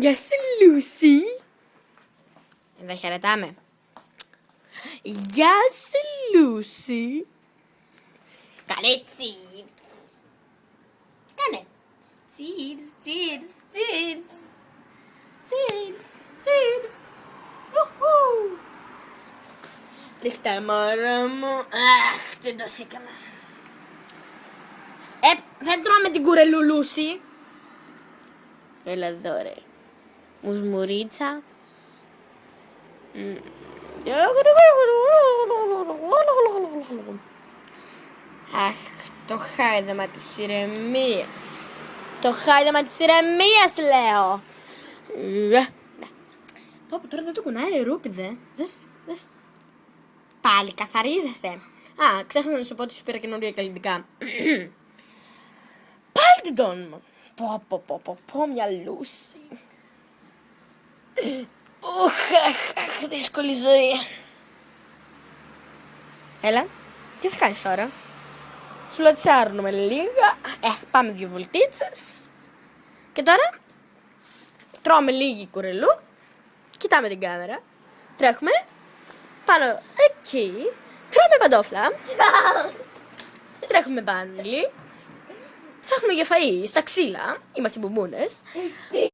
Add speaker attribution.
Speaker 1: Γεια σου, Λούσι. Δεν χαιρετάμε. Γεια σου, Λούσι. Κάνε cheers. Κάνε. Cheers, cheers, cheers. Cheers, cheers. Ουχου. Ρίχτε μωρό μου. Αχ, τσιντωθήκαμε. Δεν τρώμε την κουρελού, Λούσι. Έλα εδώ, ρε. Μουσμουρίτσα. Αχ, το χάιδεμα της ηρεμίας. Το χάιδεμα της ηρεμίας, λέω. Πω, τώρα δεν το κουνάει, ρούπιδε. Δες. Πάλι καθαρίζεσαι. Α, ξέχασα να σου πω ότι σου πήρα καινούργια καλλιτικά. Πάλι την τόνιμα. Πω, μια Λούση. Αχ, δύσκολη ζωή. Έλα, τι θα κάνεις τώρα? Σου λατσάρνουμε λίγα. Πάμε 2 βολτίτσες. Και τώρα τρώμε λίγη κουρελού. Κοιτάμε την κάμερα. Τρέχουμε πάνω εκεί. Τρώμε παντόφλα. Τρέχουμε πάλι. Ψάχνουμε για φαΐ στα ξύλα. Είμαστε μπουμπούνες.